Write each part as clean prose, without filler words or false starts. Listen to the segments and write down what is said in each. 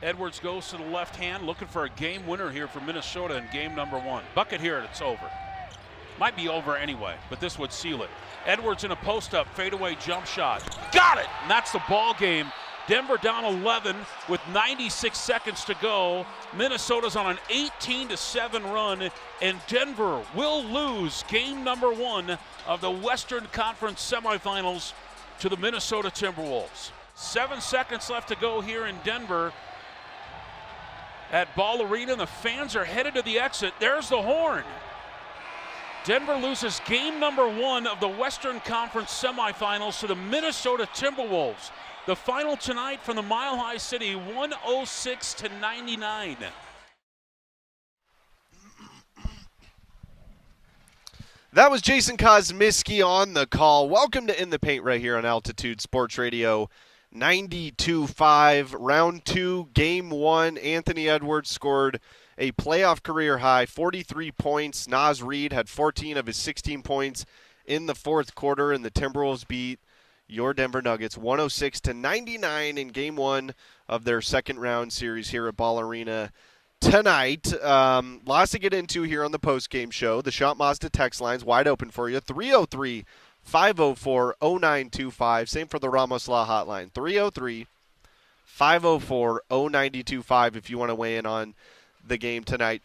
Edwards goes to the left hand, looking for a game winner here for Minnesota in game number 1. Bucket here, and it's over. Might be over anyway, but this would seal it. Edwards in a post-up, fadeaway jump shot. Got it! And that's the ball game. Denver down 11 with 96 seconds to go. Minnesota's on an 18-7 run, and Denver will lose game number 1 of the Western Conference semifinals to the Minnesota Timberwolves. 7 seconds left to go here in Denver at Ball Arena. The fans are headed to the exit. There's the horn. Denver loses game number 1 of the Western Conference semifinals to the Minnesota Timberwolves. The final tonight from the Mile High City, 106-99. That was Jason Kosmiski on the call. Welcome to In the Paint right here on Altitude Sports Radio 92.5. Round 2, Game 1. Anthony Edwards scored a playoff career high, 43 points. Naz Reid had 14 of his 16 points in the fourth quarter, and the Timberwolves beat your Denver Nuggets 106-99 in Game 1 of their second round series here at Ball Arena tonight. Lots to get into here on the post-game show. The Schott Mazda text line's wide open for you. 303-504-0925. Same for the Ramos Law hotline. 303-504-0925 if you want to weigh in on the game tonight.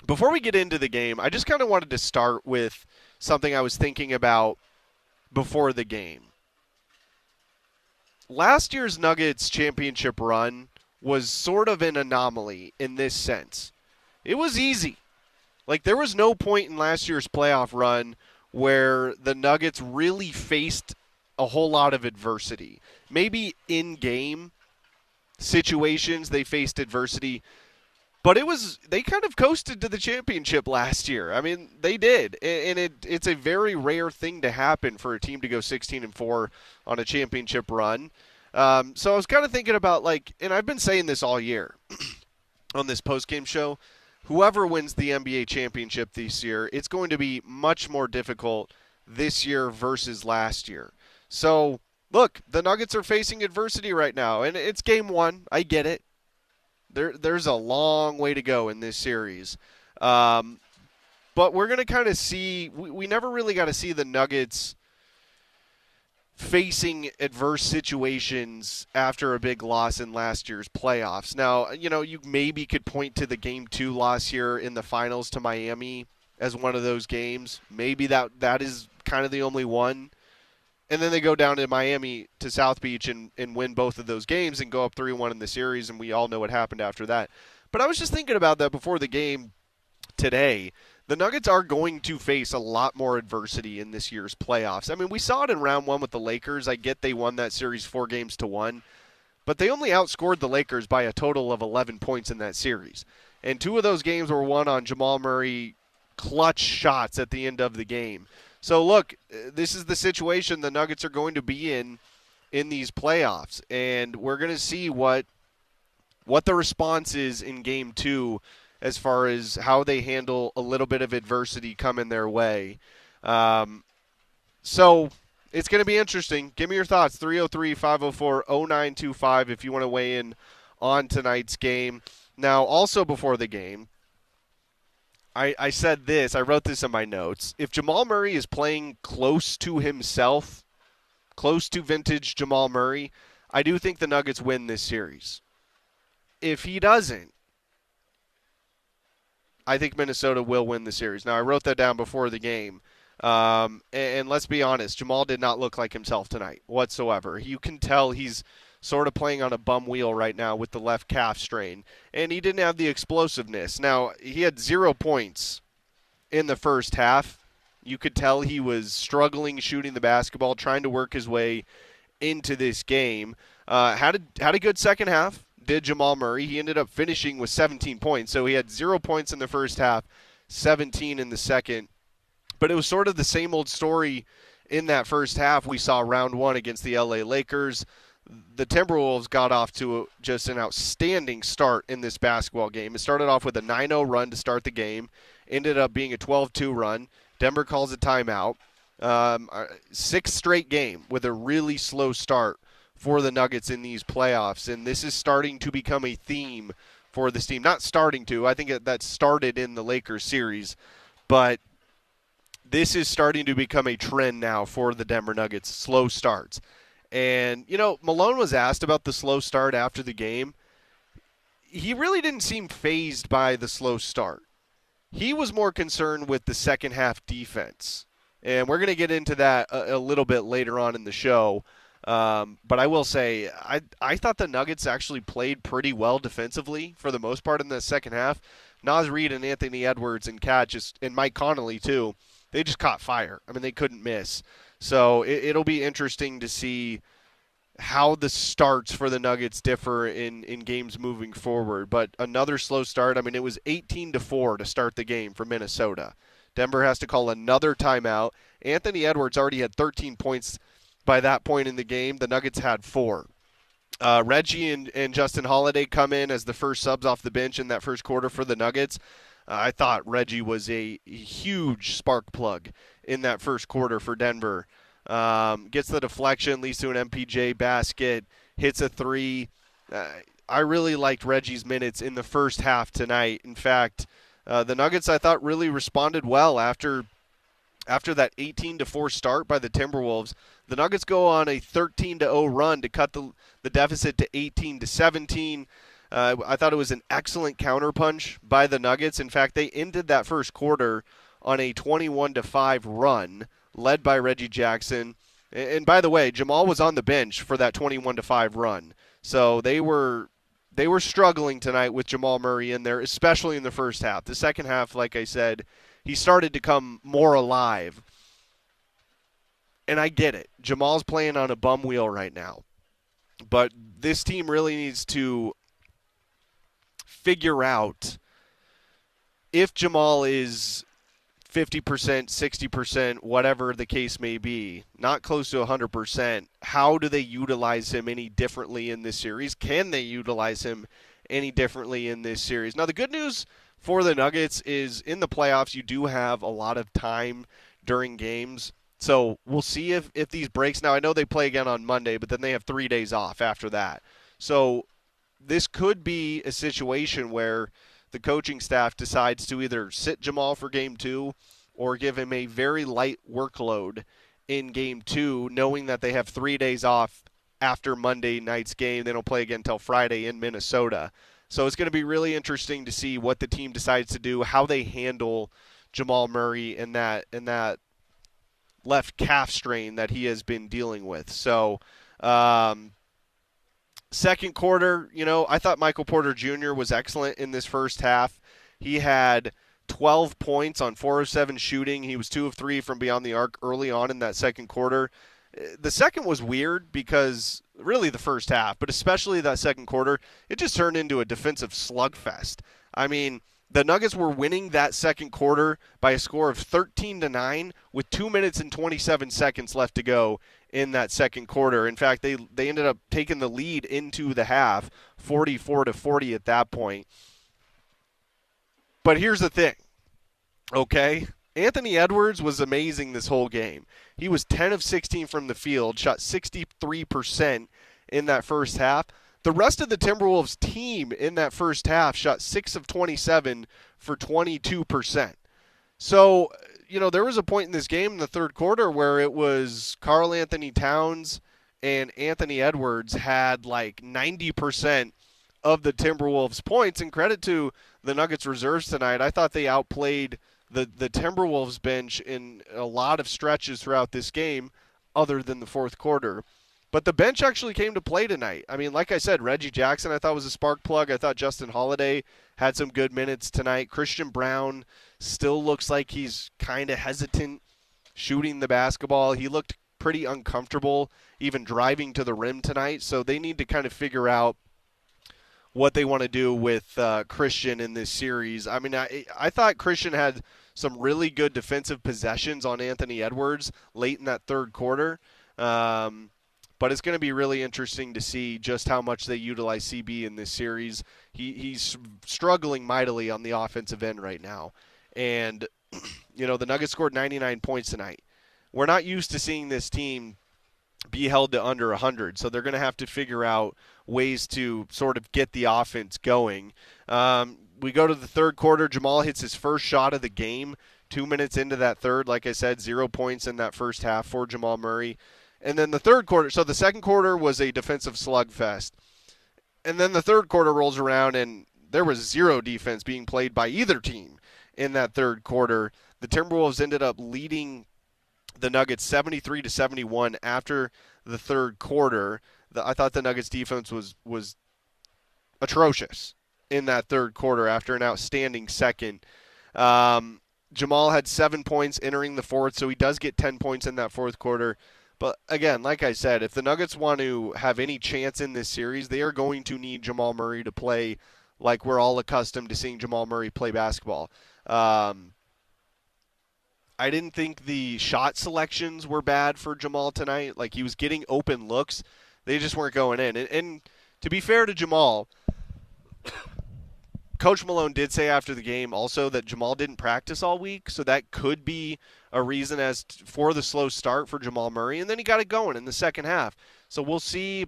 Before we get into the game, I just kind of wanted to start with something I was thinking about before the game. Last year's Nuggets championship run was sort of an anomaly in this sense. It was easy. Like, there was no point in last year's playoff run where the Nuggets really faced a whole lot of adversity. Maybe in-game situations they faced adversity, but they kind of coasted to the championship last year. I mean, they did, and it's a very rare thing to happen for a team to go 16-4 on a championship run. So I was kind of thinking about, like, and I've been saying this all year on this postgame show, whoever wins the NBA championship this year, it's going to be much more difficult this year versus last year. So, look, the Nuggets are facing adversity right now, and it's Game 1. I get it. There's a long way to go in this series. But we're going to kind of see – we never really got to see the Nuggets facing adverse situations after a big loss in last year's playoffs. Now, you know, you maybe could point to the Game 2 loss here in the finals to Miami as one of those games. Maybe that is kind of the only one. And then they go down to Miami to South Beach and win both of those games and go up 3-1 in the series, and we all know what happened after that. But I was just thinking about that before the game today. The Nuggets are going to face a lot more adversity in this year's playoffs. I mean, we saw it in round 1 with the Lakers. I get they won that series 4-1, but they only outscored the Lakers by a total of 11 points in that series. And 2 of those games were won on Jamal Murray clutch shots at the end of the game. So, look, this is the situation the Nuggets are going to be in these playoffs, and we're going to see what the response is in Game 2 as far as how they handle a little bit of adversity coming their way. So it's going to be interesting. Give me your thoughts, 303-504-0925 if you want to weigh in on tonight's game. Now, also before the game, I said this, I wrote this in my notes. If Jamal Murray is playing close to himself, close to vintage Jamal Murray, I do think the Nuggets win this series. If he doesn't, I think Minnesota will win the series. Now, I wrote that down before the game. And let's be honest, Jamal did not look like himself tonight whatsoever. You can tell he's sort of playing on a bum wheel right now with the left calf strain. And he didn't have the explosiveness. Now, he had 0 points in the first half. You could tell he was struggling shooting the basketball, trying to work his way into this game. Had a good second half, did Jamal Murray. He ended up finishing with 17 points. So he had 0 points in the first half, 17 in the second. But it was sort of the same old story in that first half. We saw round 1 against the LA Lakers. The Timberwolves got off to just an outstanding start in this basketball game. It started off with a 9-0 run to start the game, ended up being a 12-2 run. Denver calls a timeout. 6th straight game with a really slow start for the Nuggets in these playoffs, and this is starting to become a theme for this team. Not starting to. I think that started in the Lakers series, but this is starting to become a trend now for the Denver Nuggets, slow starts. And, Malone was asked about the slow start after the game. He really didn't seem fazed by the slow start. He was more concerned with the second half defense. And we're going to get into that a little bit later on in the show. But I will say, I thought the Nuggets actually played pretty well defensively for the most part in the second half. Naz Reid and Anthony Edwards and and Mike Conley too, they just caught fire. I mean, they couldn't miss. So it'll be interesting to see how the starts for the Nuggets differ in games moving forward. But another slow start. I mean, it was 18-4 to start the game for Minnesota. Denver has to call another timeout. Anthony Edwards already had 13 points by that point in the game. The Nuggets had 4. Reggie and Justin Holiday come in as the first subs off the bench in that first quarter for the Nuggets. I thought Reggie was a huge spark plug in that first quarter for Denver. Gets the deflection, leads to an MPJ basket, hits a 3. I really liked Reggie's minutes in the first half tonight. In fact, the Nuggets, I thought, really responded well after that 18-4 start by the Timberwolves. The Nuggets go on a 13-0 run to cut the deficit to 18-17. I thought it was an excellent counterpunch by the Nuggets. In fact, they ended that first quarter on a 21-5 run, led by Reggie Jackson. And by the way, Jamal was on the bench for that 21-5 run. So they were struggling tonight with Jamal Murray in there, especially in the first half. The second half, like I said, he started to come more alive. And I get it. Jamal's playing on a bum wheel right now. But this team really needs to figure out if Jamal is 50%, 60%, whatever the case may be, not close to 100%, how do they utilize him any differently in this series? Can they utilize him any differently in this series? Now, the good news for the Nuggets is in the playoffs, you do have a lot of time during games. So we'll see if these breaks. Now, I know they play again on Monday, but then they have 3 days off after that. So this could be a situation where the coaching staff decides to either sit Jamal for Game 2 or give him a very light workload in Game 2, knowing that they have 3 days off after Monday night's game. They don't play again until Friday in Minnesota. So it's going to be really interesting to see what the team decides to do, how they handle Jamal Murray and that left calf strain that he has been dealing with. So second quarter, I thought Michael Porter Jr. was excellent in this first half. He had 12 points on 4 of 7 shooting. He was 2 of 3 from beyond the arc early on in that second quarter. The second was weird because really the first half, but especially that second quarter, it just turned into a defensive slugfest. I mean, the Nuggets were winning that second quarter by a score of 13-9 with 2 minutes and 27 seconds left to go in that second quarter. In fact, they ended up taking the lead into the half, 44-40 at that point. But here's the thing, okay? Anthony Edwards was amazing this whole game. He was 10 of 16 from the field, shot 63% in that first half. The rest of the Timberwolves team in that first half shot 6 of 27 for 22%. So, there was a point in this game in the third quarter where it was Karl Anthony Towns and Anthony Edwards had like 90% of the Timberwolves points. And credit to the Nuggets reserves tonight. I thought they outplayed the Timberwolves bench in a lot of stretches throughout this game other than the fourth quarter. But the bench actually came to play tonight. I mean, like I said, Reggie Jackson I thought was a spark plug. I thought Justin Holiday had some good minutes tonight. Christian Braun still looks like he's kind of hesitant shooting the basketball. He looked pretty uncomfortable even driving to the rim tonight. So they need to kind of figure out what they want to do with Christian in this series. I mean, I thought Christian had some really good defensive possessions on Anthony Edwards late in that third quarter. But it's going to be really interesting to see just how much they utilize CB in this series. He's struggling mightily on the offensive end right now. And, the Nuggets scored 99 points tonight. We're not used to seeing this team be held to under 100. So they're going to have to figure out ways to sort of get the offense going. We go to the third quarter. Jamal hits his first shot of the game 2 minutes into that third. Like I said, 0 points in that first half for Jamal Murray. And then the third quarter, so the second quarter was a defensive slugfest. And then the third quarter rolls around, and there was zero defense being played by either team in that third quarter. The Timberwolves ended up leading the Nuggets 73-71 after the third quarter. I thought the Nuggets defense was atrocious in that third quarter after an outstanding second. Jamal had 7 points entering the fourth, so he does get 10 points in that fourth quarter. But again, like I said, if the Nuggets want to have any chance in this series, they are going to need Jamal Murray to play like we're all accustomed to seeing Jamal Murray play basketball. I didn't think the shot selections were bad for Jamal tonight. Like, he was getting open looks. They just weren't going in. And to be fair to Jamal, Coach Malone did say after the game also that Jamal didn't practice all week, so that could be a reason for the slow start for Jamal Murray. And then he got it going in the second half. So we'll see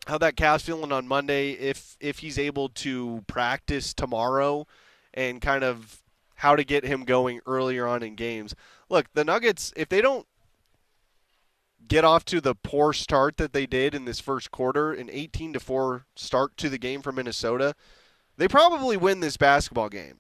how that calf's feeling on Monday, if he's able to practice tomorrow and kind of how to get him going earlier on in games. Look, the Nuggets, if they don't get off to the poor start that they did in this first quarter, an 18-4 start to the game for Minnesota, they probably win this basketball game.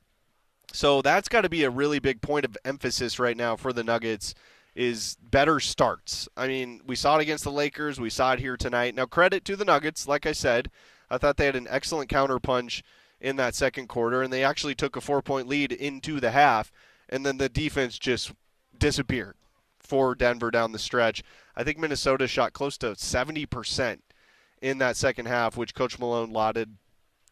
So that's got to be a really big point of emphasis right now for the Nuggets, is better starts. I mean, we saw it against the Lakers. We saw it here tonight. Now, credit to the Nuggets. Like I said, I thought they had an excellent counterpunch in that second quarter, and they actually took a 4-point lead into the half, and then the defense just disappeared for Denver down the stretch. I think Minnesota shot close to 70% in that second half, which Coach Malone lauded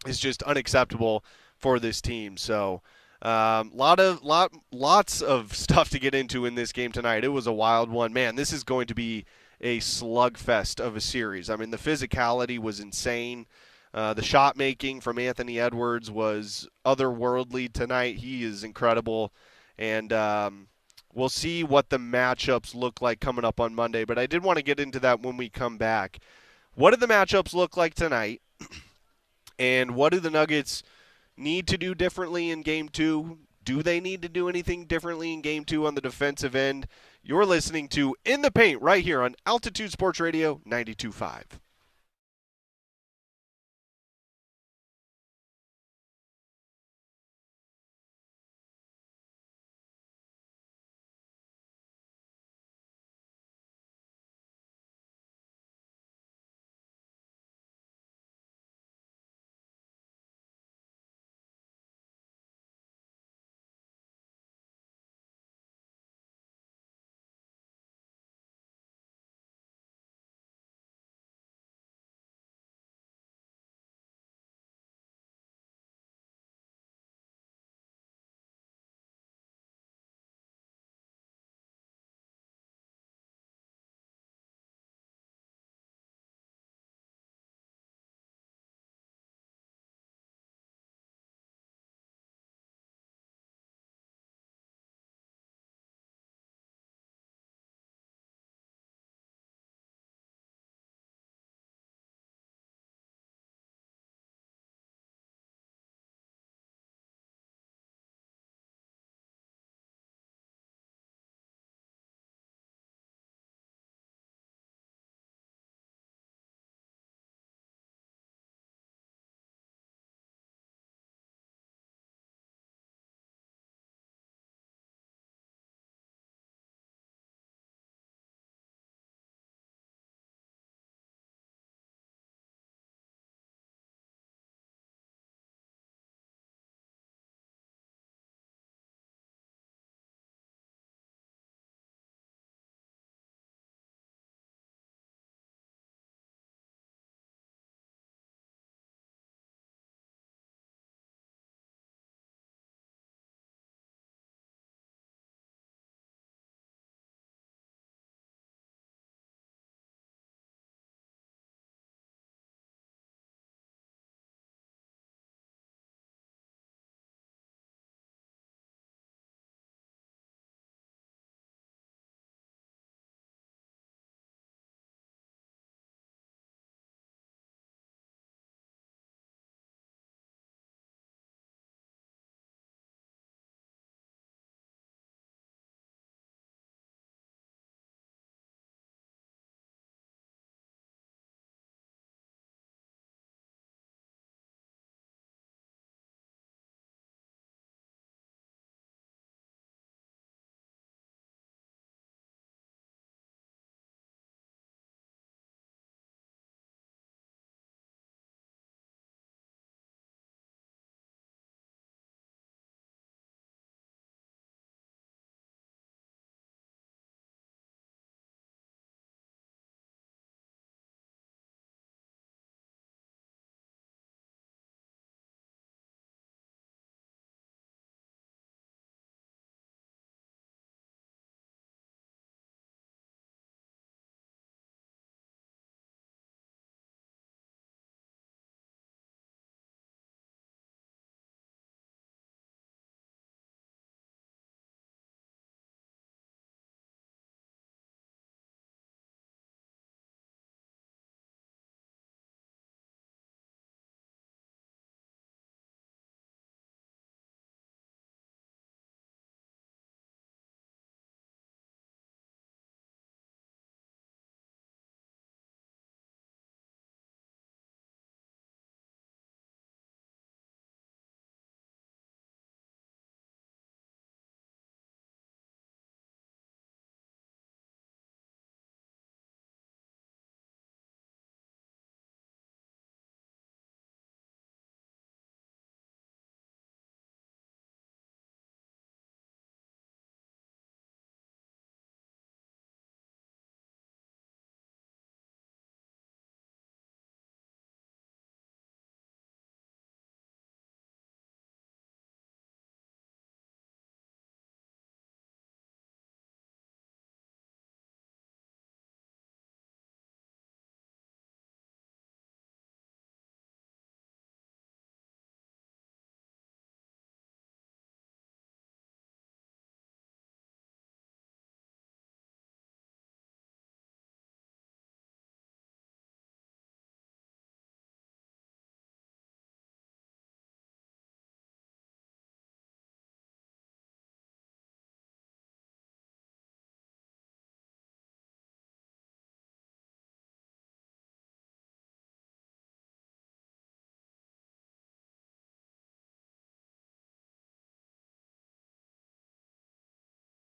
is just unacceptable for this team. So lots of stuff to get into in this game tonight. It was a wild one. Man, this is going to be a slugfest of a series. I mean, the physicality was insane. The shot making from Anthony Edwards was otherworldly tonight. He is incredible. And we'll see what the matchups look like coming up on Monday. But I did want to get into that when we come back. What did the matchups look like tonight? And what do the Nuggets need to do differently in Game 2? Do they need to do anything differently in Game 2 on the defensive end? You're listening to In the Paint right here on Altitude Sports Radio 92.5.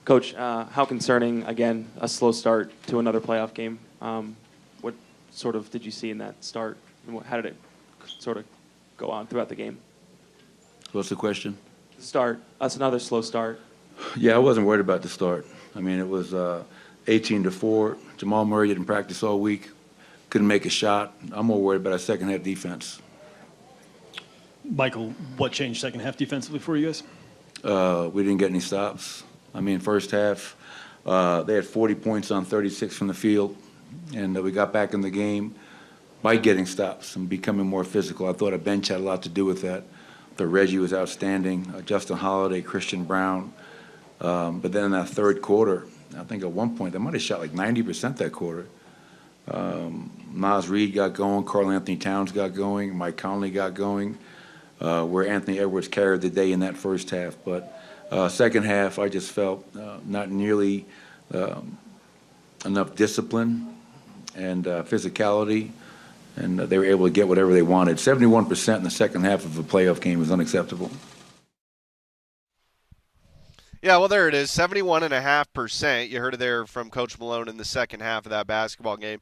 Coach, how concerning, again, a slow start to another playoff game? What sort of did you see in that start? And how did it sort of go on throughout the game? What's the question? The start. That's another slow start. Yeah, I wasn't worried about the start. I mean, it was 18-4. Jamal Murray didn't practice all week, couldn't make a shot. I'm more worried about our second half defense. Michael, what changed second half defensively for you guys? We didn't get any stops. I mean, first half, they had 40 points on 36 from the field, and we got back in the game by getting stops and becoming more physical. I thought our bench had a lot to do with that. I thought Reggie was outstanding, Justin Holiday, Christian Brown. But then in that third quarter, I think at one point, they might have shot like 90% that quarter. Naz Reid got going, Karl Anthony Towns got going, Mike Conley got going, where Anthony Edwards carried the day in that first half. But second half, I just felt not nearly enough discipline and physicality, and they were able to get whatever they wanted. 71% in the second half of a playoff game is unacceptable. Yeah, well, there it is, 71.5%. You heard it there from Coach Malone in the second half of that basketball game.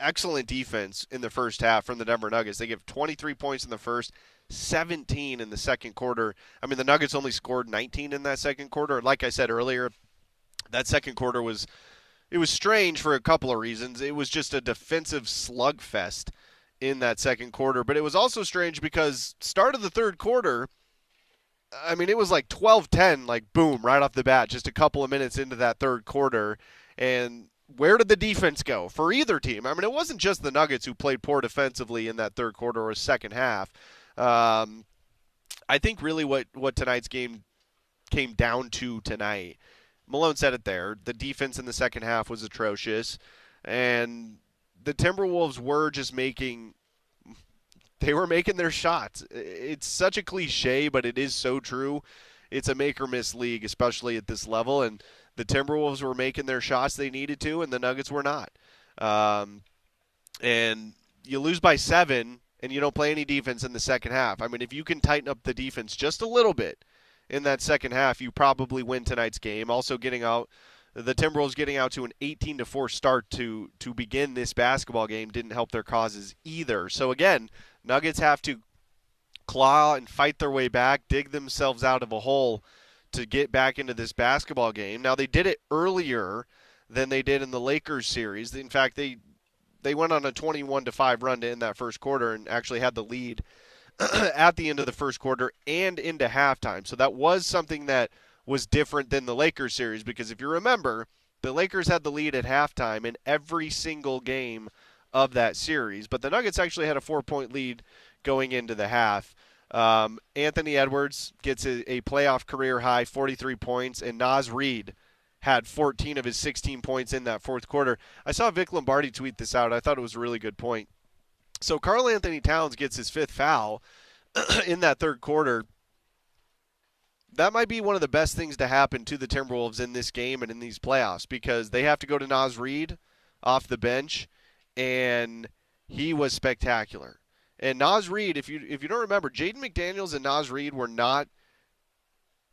Excellent defense in the first half from the Denver Nuggets. They give 23 points in the first, 17 in the second quarter. I mean, the Nuggets only scored 19 in that second quarter. Like I said earlier, that second quarter was strange for a couple of reasons. It was just a defensive slugfest in that second quarter. But it was also strange because start of the third quarter, I mean, it was like 12-10, like boom, right off the bat, just a couple of minutes into that third quarter. And where did the defense go for either team? I mean, it wasn't just the Nuggets who played poor defensively in that third quarter or second half. I think really what tonight's game came down to tonight, Malone said it there, the defense in the second half was atrocious, and the Timberwolves were just making their shots. It's such a cliche, but it is so true. It's a make-or-miss league, especially at this level, and the Timberwolves were making their shots they needed to, and the Nuggets were not. And you lose by 7, and you don't play any defense in the second half. I mean, if you can tighten up the defense just a little bit in that second half, you probably win tonight's game. Also the Timberwolves getting out to an 18-4 start to begin this basketball game didn't help their causes either. So again, Nuggets have to claw and fight their way back, dig themselves out of a hole to get back into this basketball game. Now, they did it earlier than they did in the Lakers series. In fact, they went on a 21-5 run to end that first quarter and actually had the lead at the end of the first quarter and into halftime. So that was something that was different than the Lakers series, because if you remember, the Lakers had the lead at halftime in every single game of that series, but the Nuggets actually had a 4-point lead going into the half. Anthony Edwards gets a playoff career high 43 points, and Naz Reid had 14 of his 16 points in that fourth quarter. I saw Vic Lombardi tweet this out. I thought it was a really good point. So Karl Anthony Towns gets his 5th foul in that third quarter. That might be one of the best things to happen to the Timberwolves in this game and in these playoffs, because they have to go to Naz Reid off the bench, and he was spectacular. And Naz Reid, if you don't remember, Jaden McDaniels and Naz Reid were not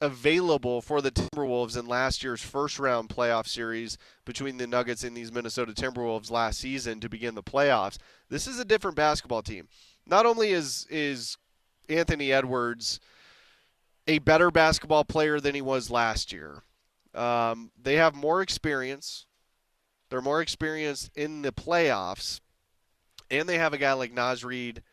available for the Timberwolves in last year's first-round playoff series between the Nuggets and these Minnesota Timberwolves last season to begin the playoffs. This is a different basketball team. Not only is Anthony Edwards a better basketball player than he was last year, they have more experience. They're more experienced in the playoffs, and they have a guy like Naz Reid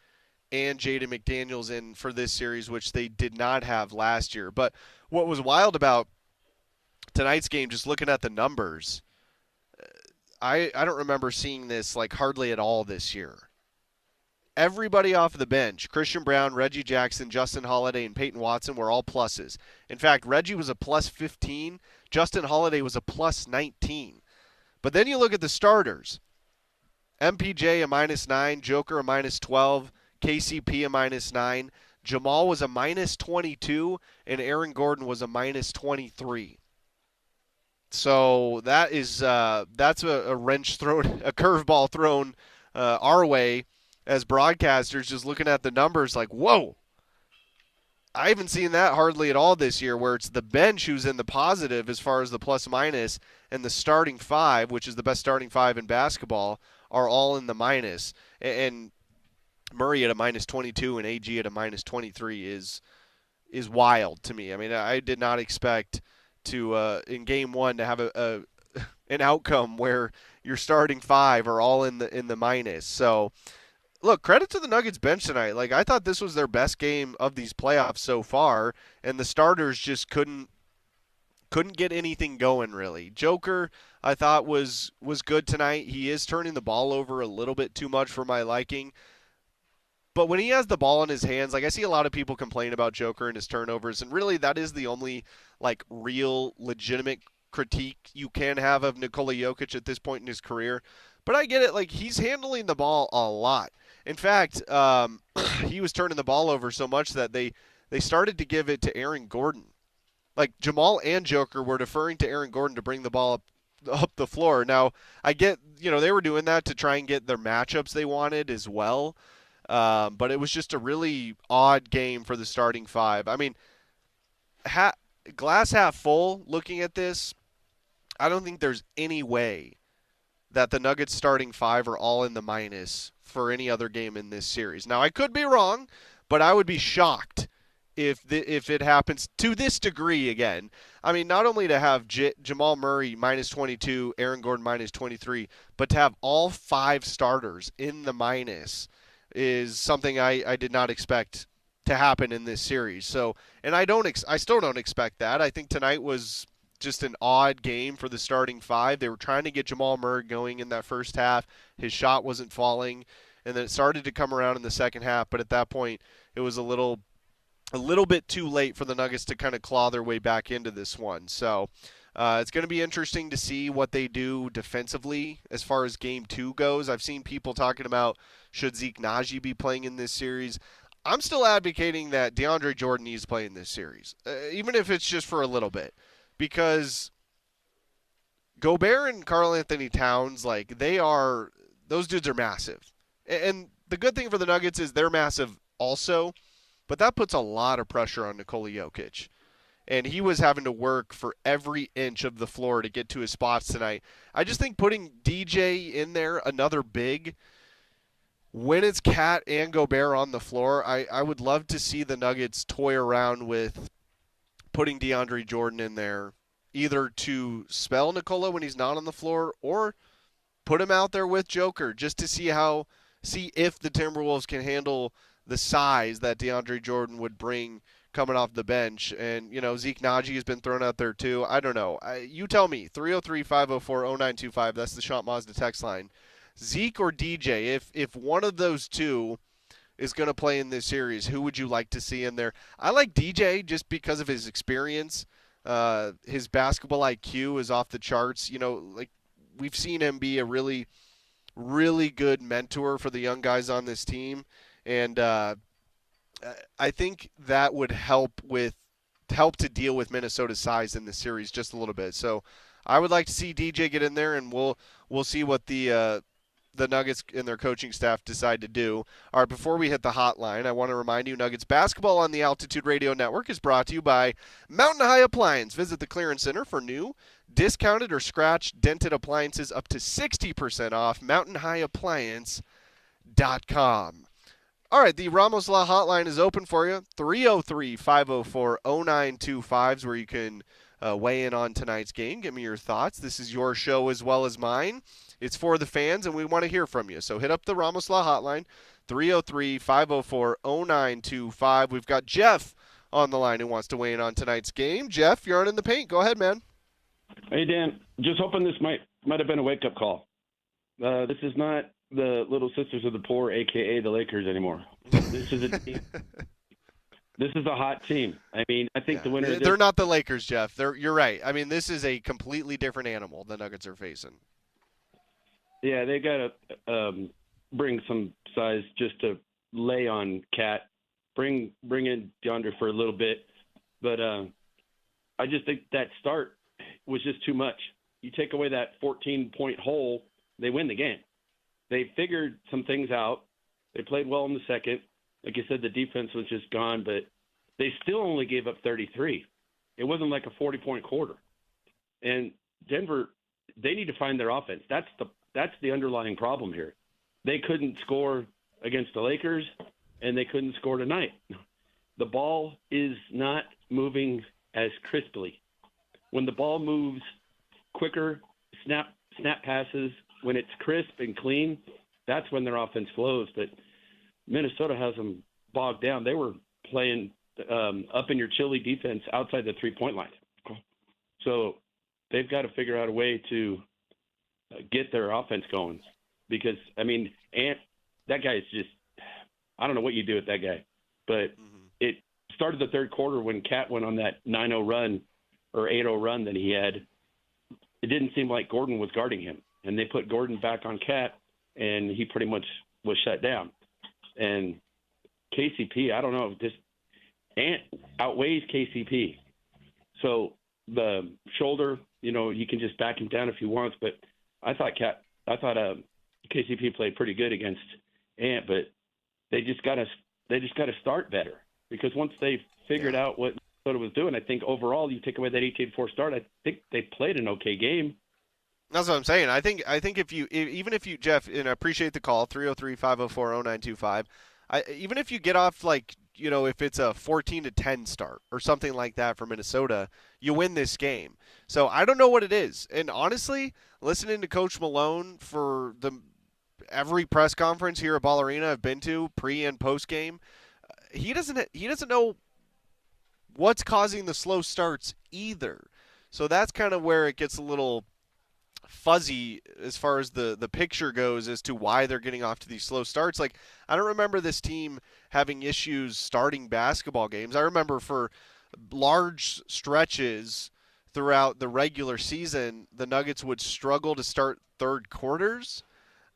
and Jaden McDaniels in for this series, which they did not have last year. But what was wild about tonight's game, just looking at the numbers, I don't remember seeing this like hardly at all this year. Everybody off the bench, Christian Brown, Reggie Jackson, Justin Holiday, and Peyton Watson were all pluses. In fact, Reggie was a plus 15. Justin Holiday was a plus 19. But then you look at the starters. MPJ a minus 9, Joker a minus 12, KCP a mince 9, Jamal was a minus 22, and Aaron Gordon was a minus 23. So that is that's a wrench thrown, a curveball thrown our way as broadcasters, just looking at the numbers like, whoa. I haven't seen that hardly at all this year, where it's the bench who's in the positive as far as the plus minus, and the starting five, which is the best starting five in basketball, are all in the minus. And Murray at a minus 22 and AG at a minus 23 is wild to me. I mean, I did not expect to in game one to have an outcome where your starting five are all in the minus. So look, credit to the Nuggets bench tonight. Like, I thought this was their best game of these playoffs so far, and the starters just couldn't get anything going really. Joker, I thought was good tonight. He is turning the ball over a little bit too much for my liking. But when he has the ball in his hands, like, I see a lot of people complain about Joker and his turnovers, and really that is the only like real legitimate critique you can have of Nikola Jokic at this point in his career. But I get it, like, he's handling the ball a lot. In fact, he was turning the ball over so much that they started to give it to Aaron Gordon. Like, Jamal and Joker were deferring to Aaron Gordon to bring the ball up the floor. Now, I get, they were doing that to try and get their matchups they wanted as well. But it was just a really odd game for the starting five. I mean, glass half full, looking at this, I don't think there's any way that the Nuggets starting five are all in the minus for any other game in this series. Now, I could be wrong, but I would be shocked if it happens to this degree again. I mean, not only to have Jamal Murray minus 22, Aaron Gordon minus 23, but to have all five starters in the minus is something I did not expect to happen in this series. So, and I still don't expect that. I think tonight was just an odd game for the starting five. They were trying to get Jamal Murray going in that first half. His shot wasn't falling, and then it started to come around in the second half, but at that point it was a little bit too late for the Nuggets to kind of claw their way back into this one. So it's going to be interesting to see what they do defensively as far as game two goes. I've seen people talking about should Zeke Naji be playing in this series. I'm still advocating that DeAndre Jordan needs to play in this series, even if it's just for a little bit, because Gobert and Karl-Anthony Towns, like, those dudes are massive. And the good thing for the Nuggets is they're massive also, but that puts a lot of pressure on Nikola Jokic. And he was having to work for every inch of the floor to get to his spots tonight. I just think putting DJ in there, another big, when it's Cat and Gobert on the floor, I would love to see the Nuggets toy around with putting DeAndre Jordan in there, either to spell Nikola when he's not on the floor or put him out there with Joker just to see if the Timberwolves can handle the size that DeAndre Jordan would bring coming off the bench. And, Zeke Naji has been thrown out there too. I don't know. You tell me. 303-504-0925. That's the Shot Mazda text line. Zeke or DJ, if one of those two is going to play in this series, who would you like to see in there? I like DJ just because of his experience. His basketball IQ is off the charts. Like, we've seen him be a really, really good mentor for the young guys on this team. And I think that would help to deal with Minnesota's size in the series just a little bit. So I would like to see DJ get in there, and we'll see what the Nuggets and their coaching staff decide to do. All right, before we hit the hotline, I want to remind you, Nuggets basketball on the Altitude Radio Network is brought to you by Mountain High Appliance. Visit the Clearance Center for new, discounted, or scratch dented appliances up to 60% off. MountainHighAppliance.com. All right, the Ramos Law Hotline is open for you. 303-504-0925 is where you can weigh in on tonight's game. Give me your thoughts. This is your show as well as mine. It's for the fans, and we want to hear from you. So hit up the Ramos Law Hotline, 303-504-0925. We've got Jeff on the line who wants to weigh in on tonight's game. Jeff, you're on In the Paint. Go ahead, man. Hey, Dan. Just hoping this might have been a wake-up call. This is not the Little Sisters of the Poor, a.k.a. the Lakers, anymore. This is a team. This is a hot team. I mean, I think the winner. They're not the Lakers, Jeff. You're right. I mean, this is a completely different animal the Nuggets are facing. Yeah, they got to bring some size just to lay on Cat. Bring in DeAndre for a little bit, but I just think that start was just too much. You take away that 14-point hole, they win the game. They figured some things out. They played well in the second. Like you said, the defense was just gone, but they still only gave up 33. It wasn't like a 40-point quarter. And Denver, they need to find their offense. That's the underlying problem here. They couldn't score against the Lakers, and they couldn't score tonight. The ball is not moving as crisply. When the ball moves quicker, snap passes, when it's crisp and clean, that's when their offense flows. But Minnesota has them bogged down. They were playing up in your chilly defense outside the three-point line. So they've got to figure out a way to get their offense going because, I mean, that guy is just – I don't know what you do with that guy. But it started the third quarter when Cat went on that 9-0 run or 8-0 run that he had. It didn't seem like Gordon was guarding him. And they put Gordon back on Cat, and he pretty much was shut down. And KCP, I don't know, just Ant outweighs KCP. So the shoulder, you can just back him down if he wants. But I thought KCP played pretty good against Ant, but they just got to start better because once they figured out what Minnesota was doing, I think overall you take away that 18-4 start, I think they played an okay game. That's what I'm saying. I think even if you Jeff, and I appreciate the call 303-504-0925. Even if you get off if it's a 14-10 start or something like that for Minnesota, you win this game. So I don't know what it is. And honestly, listening to Coach Malone for every press conference here at Ball Arena I've been to, pre and post game, he doesn't know what's causing the slow starts either. So that's kind of where it gets a little fuzzy as far as the picture goes as to why they're getting off to these slow starts. Like, I don't remember this team having issues starting basketball games. I remember for large stretches throughout the regular season, the Nuggets would struggle to start third quarters.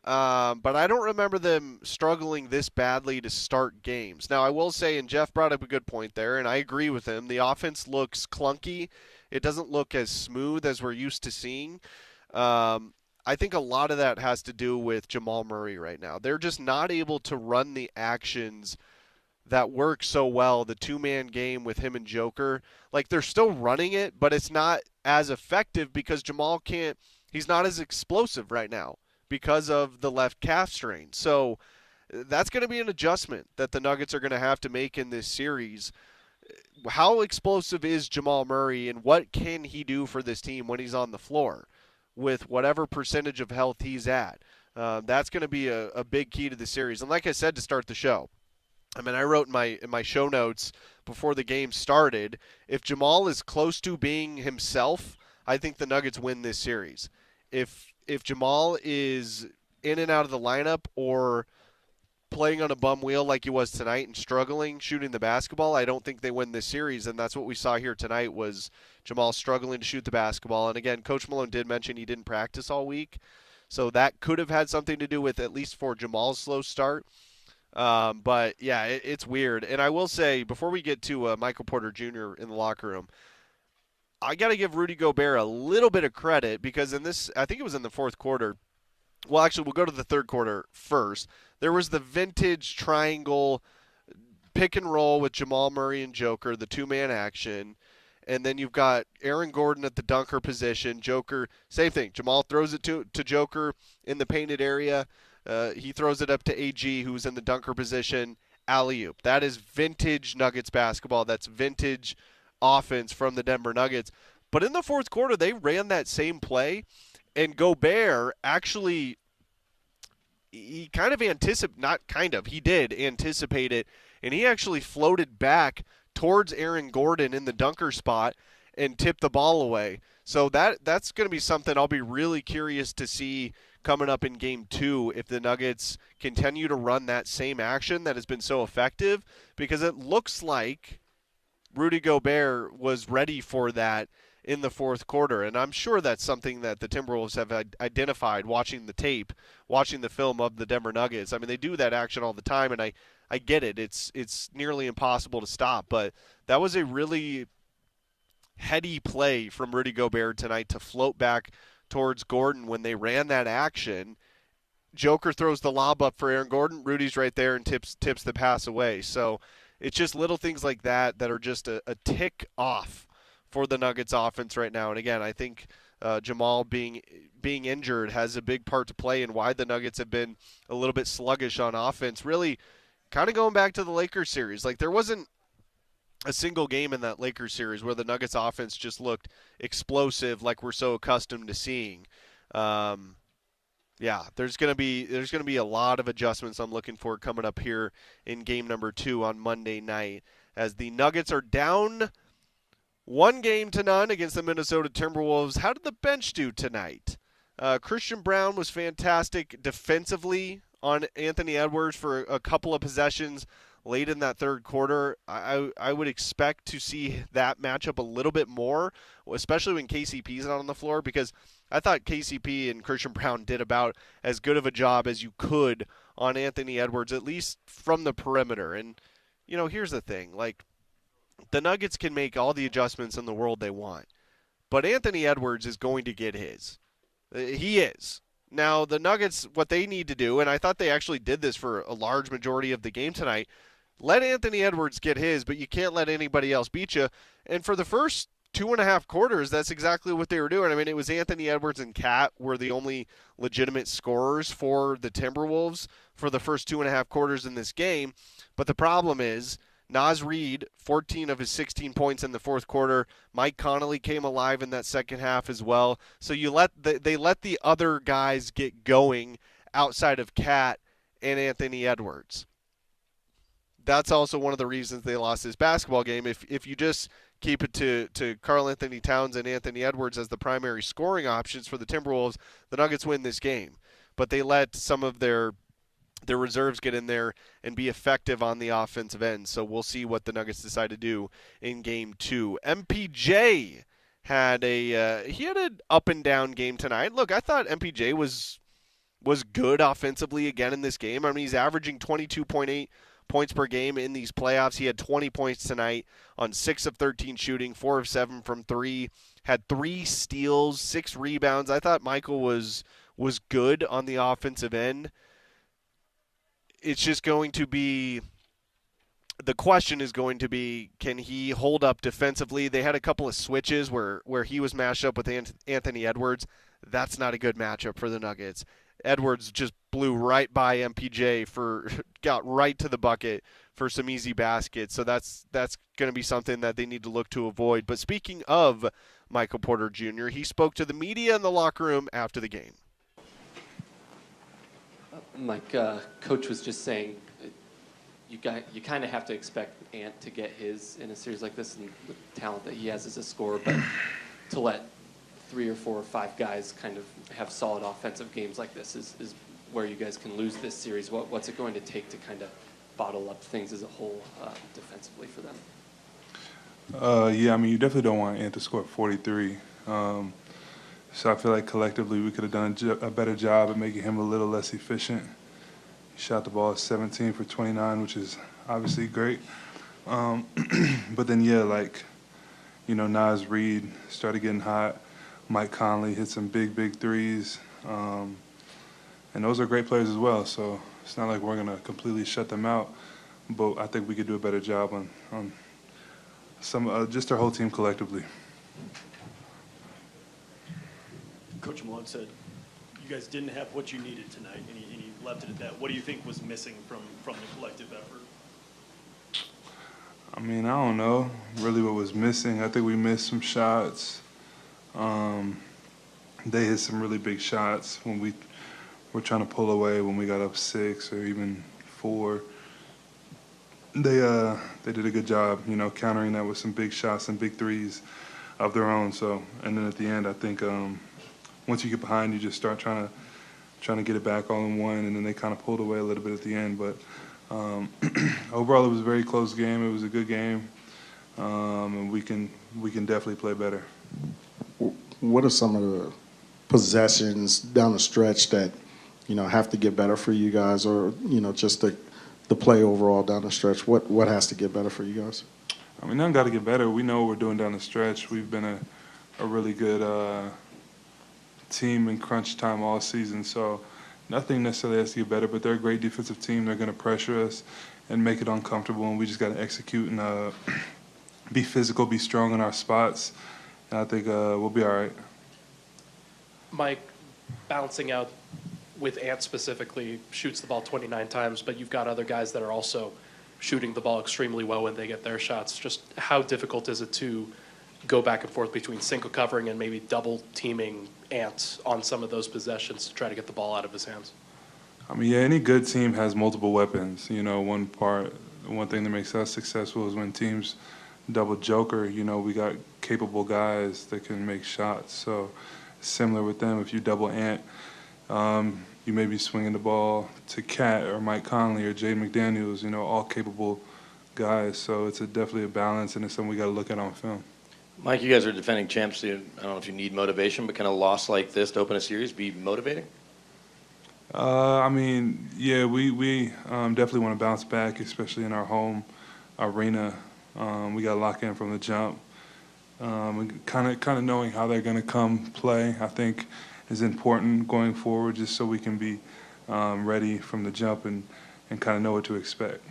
But I don't remember them struggling this badly to start games. Now, I will say, and Jeff brought up a good point there, and I agree with him, the offense looks clunky. It doesn't look as smooth as we're used to seeing. I think a lot of that has to do with Jamal Murray right now. They're just not able to run the actions that work so well, the two-man game with him and Joker. Like, they're still running it, but it's not as effective because Jamal he's not as explosive right now because of the left calf strain. So that's going to be an adjustment that the Nuggets are going to have to make in this series. How explosive is Jamal Murray, and what can he do for this team when he's on the floor with whatever percentage of health he's at? That's going to be a big key to the series. And like I said to start the show, I mean, I wrote in my show notes before the game started, if Jamal is close to being himself, I think the Nuggets win this series. If Jamal is in and out of the lineup or playing on a bum wheel like he was tonight and struggling shooting the basketball, I don't think they win this series, and that's what we saw here tonight was Jamal struggling to shoot the basketball. And again, Coach Malone did mention he didn't practice all week, so that could have had something to do with at least for Jamal's slow start. But, yeah, it's weird. And I will say, before we get to Michael Porter Jr. in the locker room, I got to give Rudy Gobert a little bit of credit because in this, I think it was in the fourth quarter. Well, actually, we'll go to the third quarter first. There was the vintage triangle pick and roll with Jamal Murray and Joker, the two-man action. And then you've got Aaron Gordon at the dunker position. Joker, same thing. Jamal throws it to Joker in the painted area. He throws it up to AG, who's in the dunker position. Alley-oop. That is vintage Nuggets basketball. That's vintage offense from the Denver Nuggets. But in the fourth quarter, they ran that same play, and Gobert actually, he kind of he did anticipate it, and he actually floated back towards Aaron Gordon in the dunker spot and tipped the ball away. So that's going to be something I'll be really curious to see coming up in Game 2 if the Nuggets continue to run that same action that has been so effective, because it looks like Rudy Gobert was ready for that in the fourth quarter, and I'm sure that's something that the Timberwolves have identified watching the tape, watching the film of the Denver Nuggets. I mean, they do that action all the time, and I get it. It's nearly impossible to stop, but that was a really heady play from Rudy Gobert tonight to float back towards Gordon when they ran that action. Joker throws the lob up for Aaron Gordon. Rudy's right there and tips the pass away. So it's just little things like that that are just a tick off for the Nuggets offense right now. And again, I think Jamal being injured has a big part to play in why the Nuggets have been a little bit sluggish on offense. Really kind of going back to the Lakers series. Like, there wasn't a single game in that Lakers series where the Nuggets offense just looked explosive like we're so accustomed to seeing. Yeah, there's gonna be a lot of adjustments I'm looking for coming up here in game number 2 on Monday night, as the Nuggets are down 1-0 against the Minnesota Timberwolves. How did the bench do tonight? Christian Brown was fantastic defensively on Anthony Edwards for a couple of possessions late in that third quarter. I would expect to see that matchup a little bit more, especially when KCP's not on the floor, because I thought KCP and Christian Brown did about as good of a job as you could on Anthony Edwards, at least from the perimeter. And, here's the thing. Like, the Nuggets can make all the adjustments in the world they want, but Anthony Edwards is going to get his. He is. Now, the Nuggets, what they need to do, and I thought they actually did this for a large majority of the game tonight, let Anthony Edwards get his, but you can't let anybody else beat you. And for the first 2.5 quarters, that's exactly what they were doing. I mean, it was Anthony Edwards and Cat were the only legitimate scorers for the Timberwolves for the first 2.5 quarters in this game. But the problem is, Naz Reid, 14 of his 16 points in the fourth quarter. Mike Conley came alive in that second half as well. So they let the other guys get going outside of Cat and Anthony Edwards. That's also one of the reasons they lost this basketball game. If you just keep it to Karl Anthony Towns and Anthony Edwards as the primary scoring options for the Timberwolves, the Nuggets win this game. But they let some of their reserves get in there and be effective on the offensive end. So we'll see what the Nuggets decide to do in game 2. MPJ had an up and down game tonight. Look, I thought MPJ was good offensively again in this game. I mean, he's averaging 22.8 points per game in these playoffs. He had 20 points tonight on 6 of 13 shooting, 4 of 7 from 3, had 3 steals, 6 rebounds. I thought Michael was good on the offensive end. It's just going to be – the question is going to be, can he hold up defensively? They had a couple of switches where he was matched up with Anthony Edwards. That's not a good matchup for the Nuggets. Edwards just blew right by MPJ got right to the bucket for some easy baskets. So that's going to be something that they need to look to avoid. But speaking of Michael Porter Jr., he spoke to the media in the locker room after the game. Mike, Coach was just saying you kind of have to expect Ant to get his in a series like this, and the talent that he has as a scorer, but to let 3 or 4 or 5 guys kind of have solid offensive games like this is where you guys can lose this series. What's it going to take to kind of bottle up things as a whole defensively for them? Yeah, I mean, you definitely don't want Ant to score 43. So I feel like collectively we could have done a better job at making him a little less efficient. He shot the ball 17 for 29, which is obviously great. But then, yeah, Naz Reid started getting hot. Mike Conley hit some big threes. And those are great players as well. So it's not like we're going to completely shut them out. But I think we could do a better job on some just our whole team collectively. Coach Malone said you guys didn't have what you needed tonight, and he left it at that. What do you think was missing from the collective effort? I mean, I don't know really what was missing. I think we missed some shots. They hit some really big shots when we were trying to pull away when we got up 6 or even 4. They did a good job, countering that with some big shots and big threes of their own. So, and then at the end, I think once you get behind, you just start trying to get it back all in one, and then they kind of pulled away a little bit at the end. But overall, it was a very close game. It was a good game, and we can definitely play better. What are some of the possessions down the stretch that have to get better for you guys, or just the play overall down the stretch? What has to get better for you guys? I mean, nothing got to get better. We know what we're doing down the stretch. We've been a really good team in crunch time all season, so Nothing necessarily has to get better, but they're a great defensive team. They're going to pressure us and make it uncomfortable, and we just got to execute and be physical, be strong in our spots, and I think we'll be all right. Mike, balancing out with Ant specifically, shoots the ball 29 times, but you've got other guys that are also shooting the ball extremely well when they get their shots. Just how difficult is it to go back and forth between single covering and maybe double teaming Ant on some of those possessions to try to get the ball out of his hands? I mean, yeah, any good team has multiple weapons. You know, one thing that makes us successful is when teams double Joker. You know, we got capable guys that can make shots. So similar with them, if you double Ant, you may be swinging the ball to Cat or Mike Conley or Jay McDaniels, you know, all capable guys. So it's definitely a balance, and it's something we got to look at on film. Mike, you guys are defending champs. So I don't know if you need motivation, but can a loss like this to open a series be motivating? I mean, yeah, we definitely want to bounce back, especially in our home arena. We got to lock in from the jump. Kind of knowing how they're going to come play, I think, is important going forward, just so we can be ready from the jump and kind of know what to expect.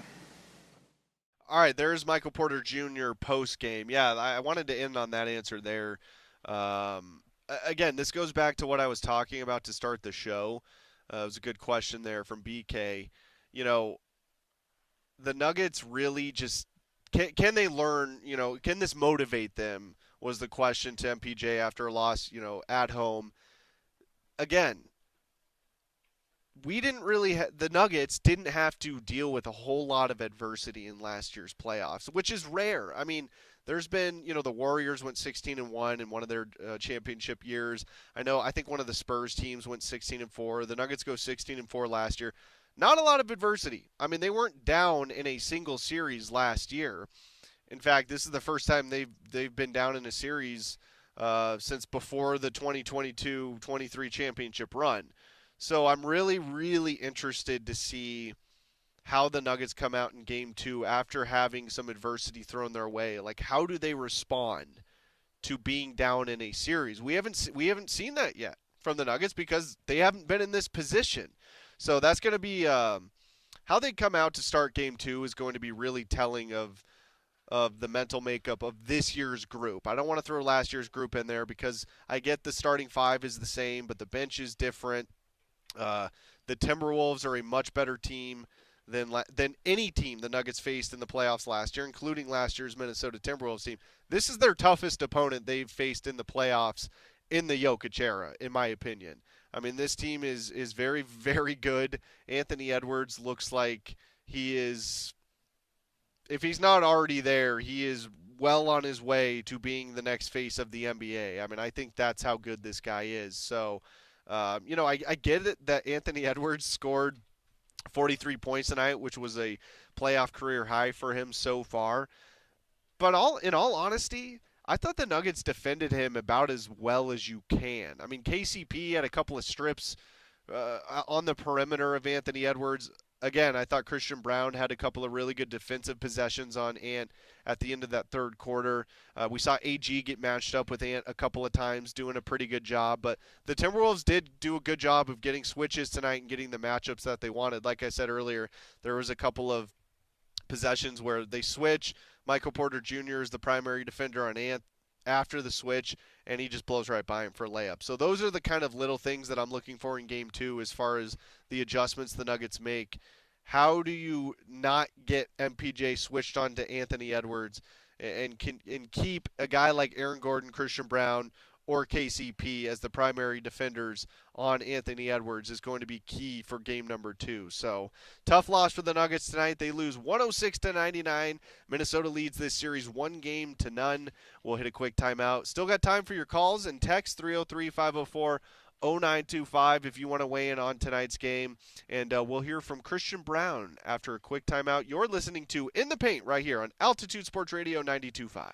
All right, there's Michael Porter Jr. post game. Yeah, I wanted to end on that answer there. Again, this goes back to what I was talking about to start the show. It was a good question there from BK. You know, the Nuggets really just can they learn? You know, can this motivate them? Was the question to MPJ after a loss. You know, at home. Again, we didn't really the Nuggets didn't have to deal with a whole lot of adversity in last year's playoffs, which is rare. I mean, there's been, you know, the Warriors went 16-1 in one of their championship years. I think one of the Spurs teams went 16-4. The Nuggets go 16-4 last year. Not a lot of adversity. I mean, they weren't down in a single series last year. In fact, this is the first time they've been down in a series since before the 2022-23 championship run. So I'm really, really interested to see how the Nuggets come out in Game 2 after having some adversity thrown their way. Like, how do they respond to being down in a series? We haven't seen that yet from the Nuggets because they haven't been in this position. So that's going to be how they come out to start Game 2 is going to be really telling of the mental makeup of this year's group. I don't want to throw last year's group in there because I get the starting five is the same, but the bench is different. The Timberwolves are a much better team than any team the Nuggets faced in the playoffs last year, including last year's Minnesota Timberwolves team. This is their toughest opponent they've faced in the playoffs in the Jokic era, in my opinion. I mean, this team is very, very good. Anthony Edwards looks like he is, if he's not already there, he is well on his way to being the next face of the NBA. I mean, I think that's how good this guy is. So, you know, I get it that Anthony Edwards scored 43 points tonight, which was a playoff career high for him so far. But in all honesty, I thought the Nuggets defended him about as well as you can. I mean, KCP had a couple of strips on the perimeter of Anthony Edwards. Again, I thought Christian Braun had a couple of really good defensive possessions on Ant at the end of that third quarter. We saw AG get matched up with Ant a couple of times, doing a pretty good job. But the Timberwolves did do a good job of getting switches tonight and getting the matchups that they wanted. Like I said earlier, there was a couple of possessions where they switch. Michael Porter Jr. is the primary defender on Ant after the switch, and he just blows right by him for a layup. So those are the kind of little things that I'm looking for in Game 2 as far as the adjustments the Nuggets make. How do you not get MPJ switched on to Anthony Edwards and keep a guy like Aaron Gordon, Christian Braun, or KCP as the primary defenders on Anthony Edwards is going to be key for game number 2. So, tough loss for the Nuggets tonight. They lose 106-99. Minnesota leads this series 1-0. We'll hit a quick timeout. Still got time for your calls and text 303-504-0925 if you want to weigh in on tonight's game. And we'll hear from Christian Braun after a quick timeout. You're listening to In the Paint right here on Altitude Sports Radio 92.5.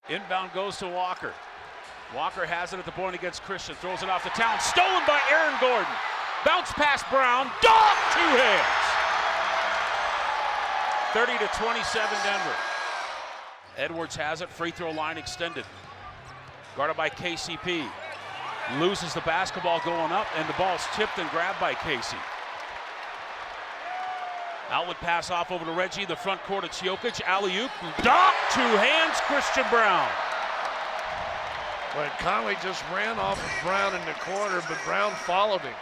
Inbound goes to Walker. Walker has it at the point against Christian. Throws it off the town. Stolen by Aaron Gordon. Bounce pass Brown. Dog, 2 hands. 30-27 Denver. Edwards has it. Free throw line extended. Guarded by KCP. Loses the basketball going up, and the ball's tipped and grabbed by Casey. Outlet pass off over to Reggie. The front court, it's Jokic. Alley-oop. Dunk, 2 hands, Christian Brown. But Conley just ran off of Brown in the corner, but Brown followed him.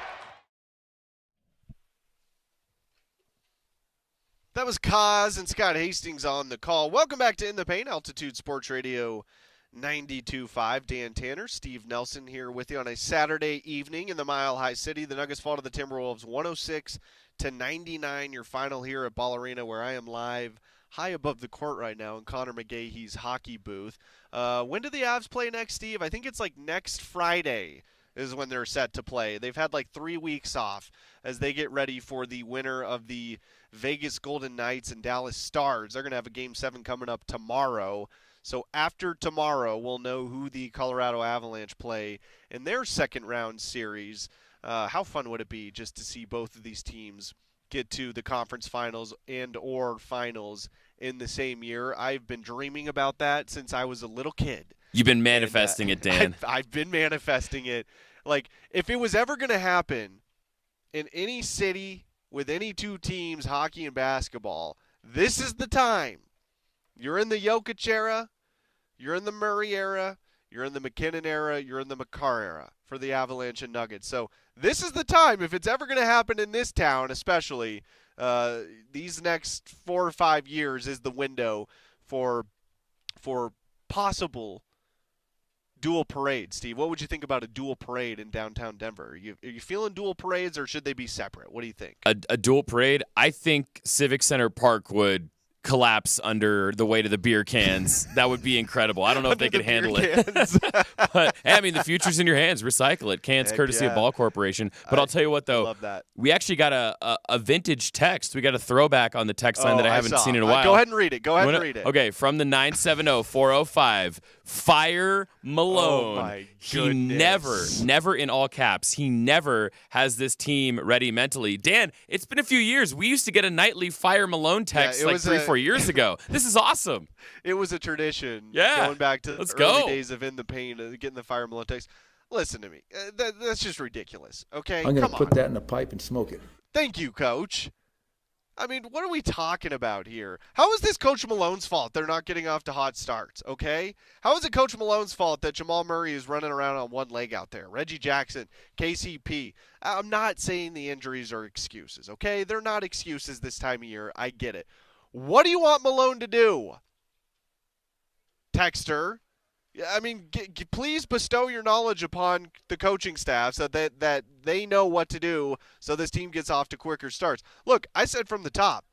That was Kaz and Scott Hastings on the call. Welcome back to In the Paint, Altitude Sports Radio 92.5. Dan Tanner, Steve Nelson here with you on a Saturday evening in the Mile High City. The Nuggets fall to the Timberwolves 106-99. Your final here at Ball Arena, where I am live high above the court right now in Connor McGahee's hockey booth. When do the Avs play next, Steve? I think it's like next Friday is when they're set to play. They've had like 3 weeks off as they get ready for the winner of the Vegas Golden Knights and Dallas Stars. They're going to have a Game 7 coming up tomorrow. So after tomorrow, we'll know who the Colorado Avalanche play in their second round series. How fun would it be just to see both of these teams get to the conference finals and or finals in the same year? I've been dreaming about that since I was a little kid. You've been manifesting it, Dan. I've been manifesting it. Like, if it was ever going to happen in any city with any 2 teams, hockey and basketball, this is the time. You're in the Jokic era, you're in the Murray era, you're in the McKinnon era, you're in the Makar era for the Avalanche and Nuggets. So this is the time, if it's ever going to happen in this town especially, these next 4 or 5 years is the window for possible dual parade. Steve, what would you think about a dual parade in downtown Denver? Are you feeling dual parades, or should they be separate? What do you think? A dual parade? I think Civic Center Park would collapse under the weight of the beer cans. That would be incredible. I don't know if they could handle it. But hey, I mean, the future's in your hands. Recycle it. Cans courtesy of Ball Corporation. But I'll tell you what, though. Love that. We actually got a vintage text. We got a throwback on the text line that I haven't seen in a while. Go ahead and read it. Okay, from the 970-405, Fire Malone. Oh, my He never in all caps, he never has this team ready mentally. Dan, it's been a few years. We used to get a nightly Fire Malone text like 3-4 years ago. This is awesome. It was a tradition. Yeah. Going back to the early days of In the Paint, getting the Fire Malone text. Listen to me. That's just ridiculous. Okay? I'm going to put that in a pipe and smoke it. Thank you, Coach. I mean, what are we talking about here? How is this Coach Malone's fault they're not getting off to hot starts, okay? How is it Coach Malone's fault that Jamal Murray is running around on one leg out there? Reggie Jackson, KCP. I'm not saying the injuries are excuses, okay? They're not excuses this time of year. I get it. What do you want Malone to do? Texter. I mean, please bestow your knowledge upon the coaching staff so that they know what to do so this team gets off to quicker starts. Look, I said from the top,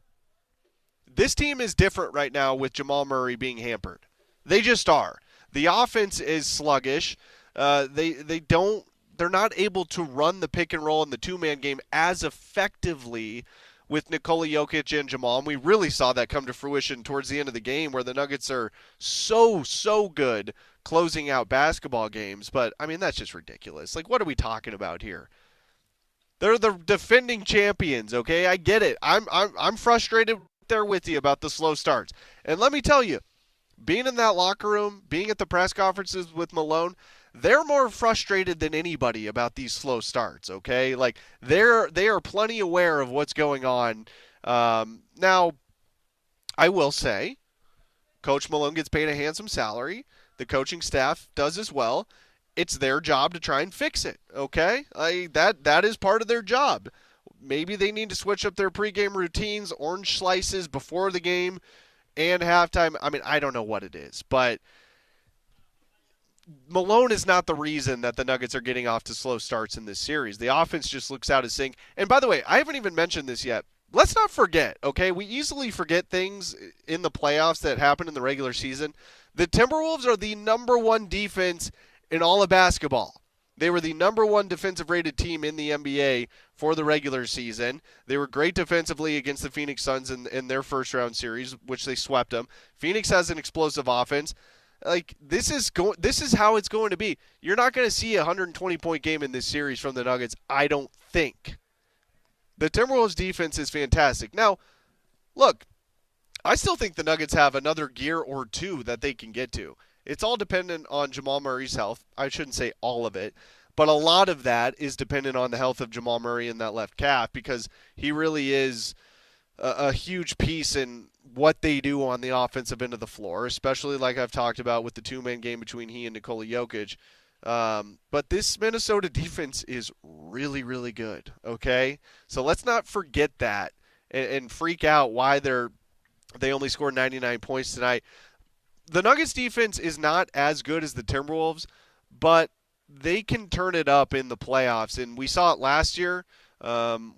this team is different right now with Jamal Murray being hampered. They just are. The offense is sluggish. They're not able to run the pick and roll in the two-man game as effectively with Nikola Jokic and Jamal. And we really saw that come to fruition towards the end of the game where the Nuggets are so good closing out basketball games. But, I mean, that's just ridiculous. Like, what are we talking about here? They're the defending champions, okay? I get it. I'm frustrated there with you about the slow starts. And let me tell you, being in that locker room, being at the press conferences with Malone, they're more frustrated than anybody about these slow starts, okay? Like, they are plenty aware of what's going on. Now, I will say, Coach Malone gets paid a handsome salary. The coaching staff does as well. It's their job to try and fix it, okay? That is part of their job. Maybe they need to switch up their pregame routines, orange slices before the game and halftime. I mean, I don't know what it is, but Malone is not the reason that the Nuggets are getting off to slow starts in this series. The offense just looks out of sync. And by the way, I haven't even mentioned this yet. Let's not forget, okay? We easily forget things in the playoffs that happen in the regular season. The Timberwolves are the #1 defense in all of basketball. They were the #1 defensive rated team in the NBA for the regular season. They were great defensively against the Phoenix Suns in their first round series, which they swept them. Phoenix has an explosive offense. Like this is how it's going to be. You're not going to see a 120-point game in this series from the Nuggets, I don't think. The Timberwolves defense is fantastic. Now, look, I still think the Nuggets have another gear or two that they can get to. It's all dependent on Jamal Murray's health. I shouldn't say all of it, but a lot of that is dependent on the health of Jamal Murray in that left calf, because he really is a huge piece in what they do on the offensive end of the floor, especially like I've talked about with the two-man game between he and Nikola Jokic. But this Minnesota defense is really, really good, okay? So let's not forget that and freak out why they only scored 99 points tonight. The Nuggets defense is not as good as the Timberwolves, but they can turn it up in the playoffs, and we saw it last year.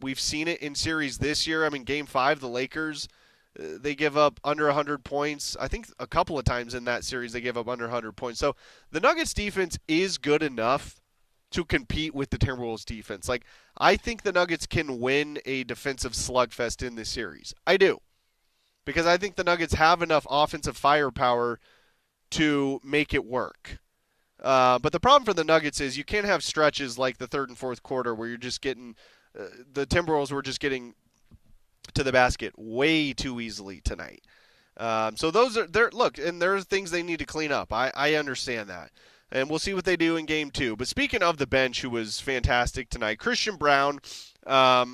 We've seen it in series this year. I mean, Game 5, the Lakers, they give up under 100 points. I think a couple of times in that series they give up under 100 points. So the Nuggets defense is good enough to compete with the Timberwolves defense. Like, I think the Nuggets can win a defensive slugfest in this series. I do. Because I think the Nuggets have enough offensive firepower to make it work. But the problem for the Nuggets is you can't have stretches like the third and fourth quarter where you're just getting the Timberwolves were just getting to the basket way too easily tonight. So those are and there are things they need to clean up. I understand that. And we'll see what they do in game 2. But speaking of the bench, who was fantastic tonight, Christian Braun, I've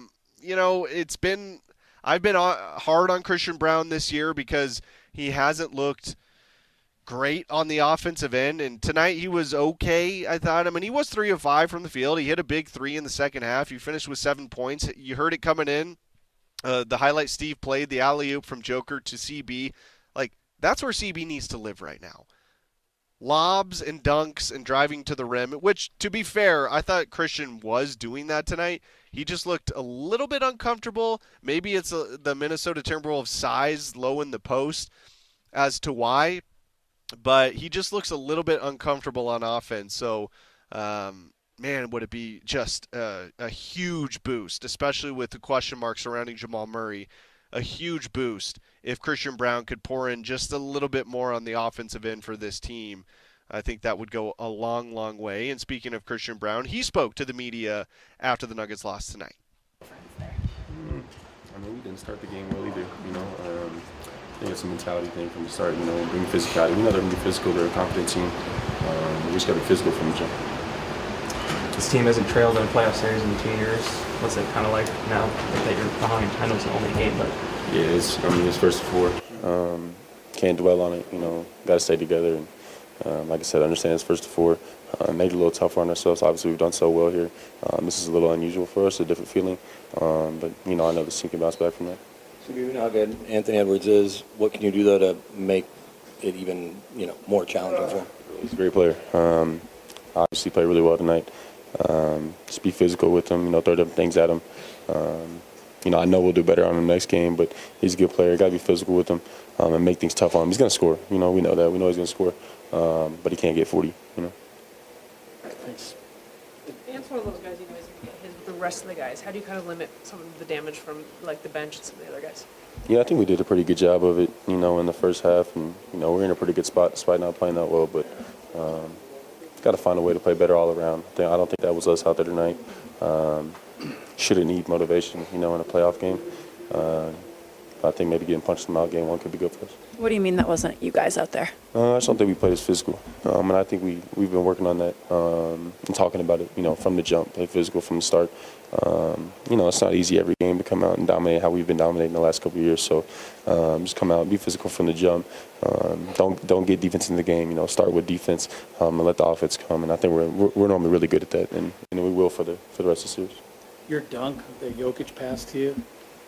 been hard on Christian Braun this year because he hasn't looked great on the offensive end, and tonight he was okay, I thought. I mean, he was 3 of 5 from the field. He hit a big 3 in the second half. He finished with 7 points. You heard it coming in. The highlight Steve played, the alley-oop from Joker to CB. Like, that's where CB needs to live right now. Lobs and dunks and driving to the rim, which, to be fair, I thought Christian was doing that tonight. He just looked a little bit uncomfortable. Maybe it's the Minnesota Timberwolves size low in the post as to why, but he just looks a little bit uncomfortable on offense. So, man, would it be just a huge boost, especially with the question mark surrounding Jamal Murray, a huge boost if Christian Braun could pour in just a little bit more on the offensive end for this team. I think that would go a long, long way. And speaking of Christian Braun, he spoke to the media after the Nuggets lost tonight. I mean, we didn't start the game well either. I think it's a mentality thing from the start. Bring physicality. We know they're going to be physical. They're a competent team. We just got to be physical from the jump. This team hasn't trailed in a playoff series in 2 years. What's it kind of like now that you're behind? I know it's only a game, but yeah, it's first and 4. Can't dwell on it. Got to stay together. And like I said, understand it's first and 4. Made it a little tougher on ourselves. Obviously, we've done so well here. This is a little unusual for us, a different feeling. But I know this team can bounce back from that. So given how good Anthony Edwards is, what can you do though to make it even more challenging for him? He's a great player. Obviously, played really well tonight. Just be physical with him, throw different things at him. I know we'll do better on him next game, but he's a good player. Got to be physical with him and make things tough on him. He's going to score. We know that. We know he's going to score, but he can't get 40. Thanks. Ant's one of those guys, he's going to get his with the rest of the guys. How do you kind of limit some of the damage from like the bench and some of the other guys? Yeah, I think we did a pretty good job of it, in the first half, and we're in a pretty good spot despite not playing that well, but. Got to find a way to play better all around. I don't think that was us out there tonight. Shouldn't need motivation, in a playoff game. I think maybe getting punched in out game 1 could be good for us. What do you mean that wasn't you guys out there? I just don't think we played as physical. And I think we've been working on that and talking about it, from the jump, play physical from the start. It's not easy every game to come out and dominate how we've been dominating the last couple of years. So just come out and be physical from the jump. Don't get defense in the game. Start with defense and let the offense come. And I think we're normally really good at that, and we will for the rest of the series. Your dunk, the Jokic pass to you,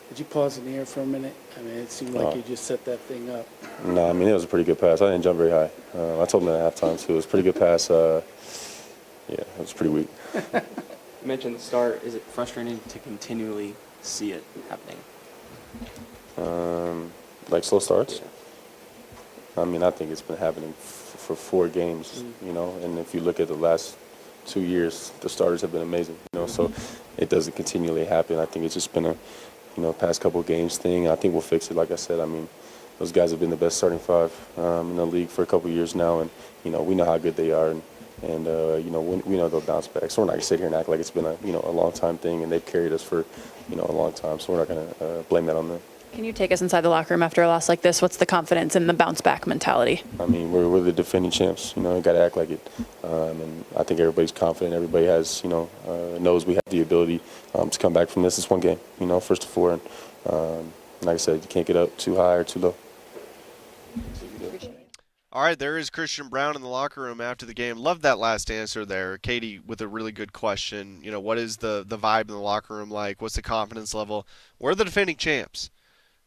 did you pause in the air for a minute? I mean, it seemed like you just set that thing up. No, it was a pretty good pass. I didn't jump very high. I told him at halftime, too. It was a pretty good pass. It was pretty weak. You mentioned the start. Is it frustrating to continually see it happening? Like slow starts? Yeah. I think it's been happening for 4 games, and if you look at the last 2 years, the starters have been amazing, so it doesn't continually happen. I think it's just been a, past couple of games thing. I think we'll fix it, like I said. those guys have been the best starting five in the league for a couple years now, and we know how good they are, and we know they'll bounce back. So we're not gonna sit here and act like it's been a long time thing, and they've carried us for a long time. So we're not gonna blame that on them. Can you take us inside the locker room after a loss like this? What's the confidence and the bounce back mentality? I mean, we're the defending champs. Got to act like it, and I think everybody's confident. Everybody has knows we have the ability to come back from this. It's one game, first to four, and like I said, you can't get up too high or too low. All right, there is Christian Braun in the locker room after the game. Love that last answer there. Katie with a really good question. What is the vibe in the locker room like? What's the confidence level? We're the defending champs.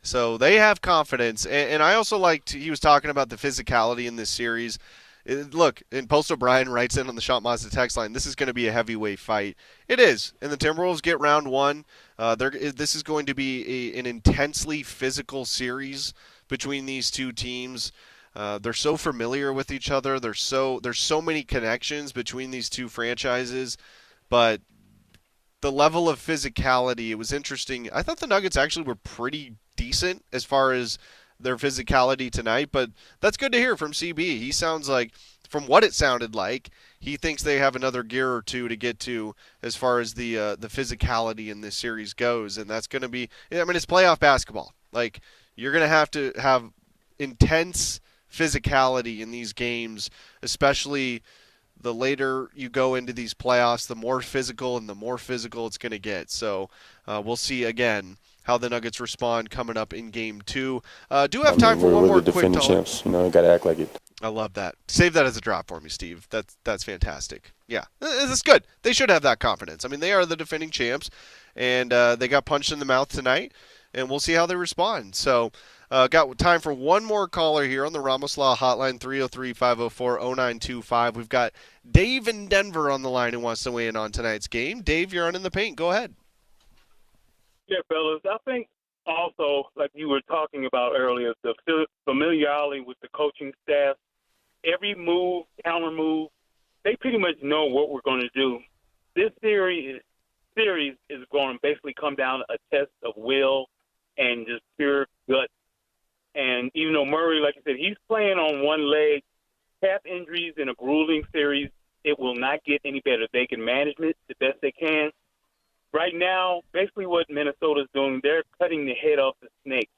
So they have confidence. And I also liked, he was talking about the physicality in this series. Look, and Post O'Brien writes in on the Shot Mazda text line, this is going to be a heavyweight fight. It is. And the Timberwolves get round one. This is going to be an intensely physical series between these two teams. They're so familiar with each other. There's so many connections between these two franchises. But the level of physicality, it was interesting. I thought the Nuggets actually were pretty decent as far as their physicality tonight, but that's good to hear from CB. He sounds like, from what it sounded like, he thinks they have another gear or two to get to as far as the physicality in this series goes, and that's going to be, it's playoff basketball. Like, you're going to have intense physicality in these games, especially the later you go into these playoffs, the more physical it's going to get. So we'll see again how the Nuggets respond coming up in Game 2. Do have time for one more quick defending champs. Got to act like it. I love that. Save that as a drop for me, Steve. That's fantastic. Yeah, that's good. They should have that confidence. I mean, they are the defending champs, and they got punched in the mouth tonight, and we'll see how they respond. So got time for one more caller here on the Ramos Law Hotline, 303-504-0925. We've got Dave in Denver on the line who wants to weigh in on tonight's game. Dave, you're on In the Paint. Go ahead. Yeah, fellas, I think also, like you were talking about earlier, the familiarity with the coaching staff, every move, counter move, they pretty much know what we're going to do. This series is going to basically come down to a test of will and just pure gut. And even though Murray, like I said, he's playing on one leg, calf injuries in a grueling series, it will not get any better. They can manage it the best they can. Right now, basically what Minnesota's doing, they're cutting the head off the snake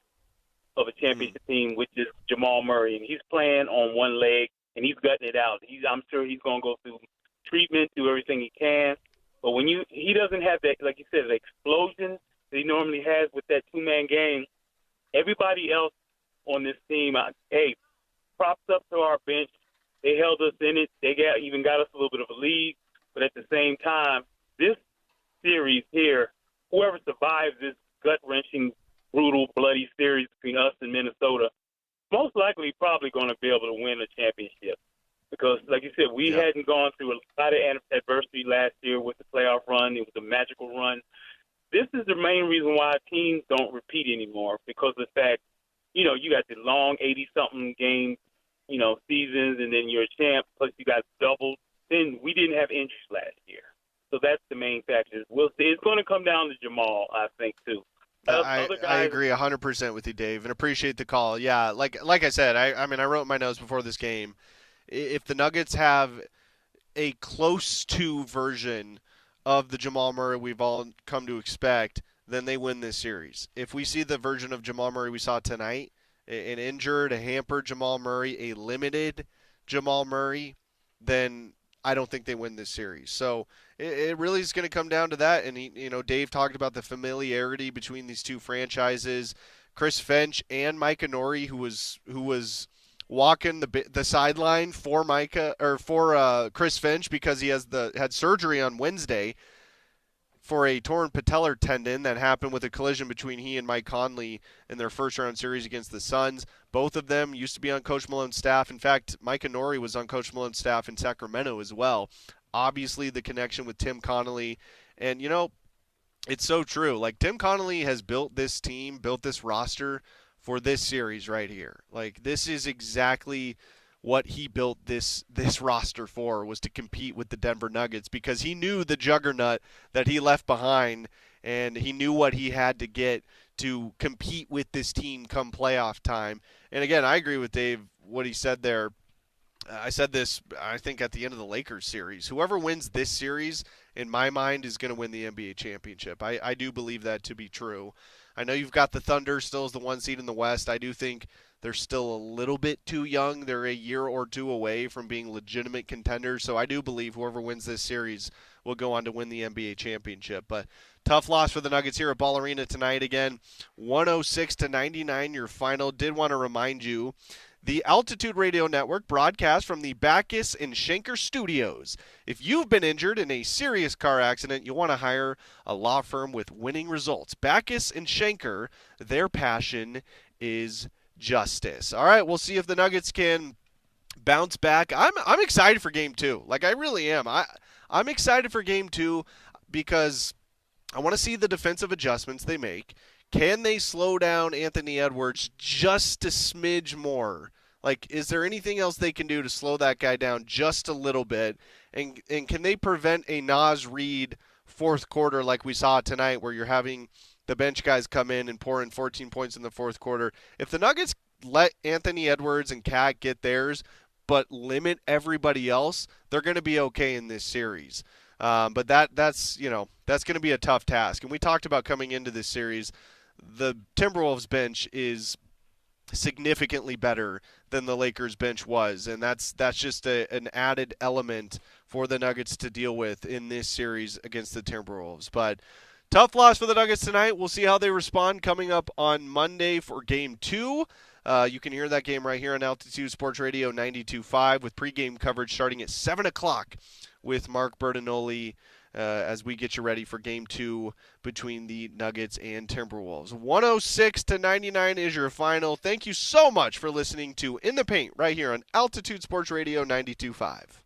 of a championship team, which is Jamal Murray. And he's playing on one leg, and he's gutting it out. I'm sure he's going to go through treatment, do everything he can. But when he doesn't have that, like you said, the explosion that he normally has with that two-man game, everybody else on this team, hey, props up to our bench. They held us in it. They even got us a little bit of a lead. But at the same time, this series here, whoever survives this gut-wrenching, brutal, bloody series between us and Minnesota, most likely probably going to be able to win a championship. Because, like you said, we hadn't gone through a lot of adversity last year with the playoff run. It was a magical run. This is the main reason why teams don't repeat anymore, because of the fact, you got the long 80-something game, seasons, and then you're a champ, plus you got doubled. Then we didn't have injuries last year. So that's the main factor. We'll see. It's going to come down to Jamal, I think, too. I agree 100% with you, Dave, and appreciate the call. Yeah, like I said, I wrote in my notes before this game, if the Nuggets have a close to version of the Jamal Murray we've all come to expect, then they win this series. If we see the version of Jamal Murray we saw tonight, an injured, a hampered Jamal Murray, a limited Jamal Murray, then I don't think they win this series. So it really is going to come down to that. And Dave talked about the familiarity between these two franchises. Chris Finch and Micah Nori, who was walking the sideline for Chris Finch because he had surgery on Wednesday for a torn patellar tendon that happened with a collision between he and Mike Conley in their first-round series against the Suns. Both of them used to be on Coach Malone's staff. In fact, Micah Nori was on Coach Malone's staff in Sacramento as well. Obviously, the connection with Tim Connolly. And, it's so true. Like, Tim Connolly has built this team, built this roster for this series right here. Like, this is exactly what he built this roster for, was to compete with the Denver Nuggets, because he knew the juggernaut that he left behind, and he knew what he had to get to compete with this team come playoff time. And again, I agree with Dave, what he said there. I said this, I think, at the end of the Lakers series. Whoever wins this series, in my mind, is going to win the NBA championship. I do believe that to be true. I know you've got the Thunder still as the 1 seed in the West. I do think they're still a little bit too young. They're a year or two away from being legitimate contenders. So I do believe whoever wins this series will go on to win the NBA championship. But tough loss for the Nuggets here at Ball Arena tonight. Again, 106-99 your final. Did want to remind you, the Altitude Radio Network broadcasts from the Backus and Schenker Studios. If you've been injured in a serious car accident, you want to hire a law firm with winning results. Backus and Schenker, their passion is justice. All right, we'll see if the Nuggets can bounce back. I'm excited for Game 2. Like, I really am. I'm excited for Game 2 because I want to see the defensive adjustments they make. Can they slow down Anthony Edwards just a smidge more? Like, is there anything else they can do to slow that guy down just a little bit? And can they prevent a Naz Reid fourth quarter like we saw tonight, where you're having the bench guys come in and pour in 14 points in the fourth quarter? If the Nuggets let Anthony Edwards and Cat get theirs, but limit everybody else, they're going to be okay in this series. But that's going to be a tough task. And we talked about coming into this series, the Timberwolves bench is significantly better than the Lakers bench was, and that's just an added element for the Nuggets to deal with in this series against the Timberwolves. But tough loss for the Nuggets tonight. We'll see how they respond coming up on Monday for Game 2. You can hear that game right here on Altitude Sports Radio 92.5 with pregame coverage starting at 7 o'clock with Mark Bertinoli as we get you ready for Game 2 between the Nuggets and Timberwolves. 106-99 is your final. Thank you so much for listening to In the Paint right here on Altitude Sports Radio 92.5.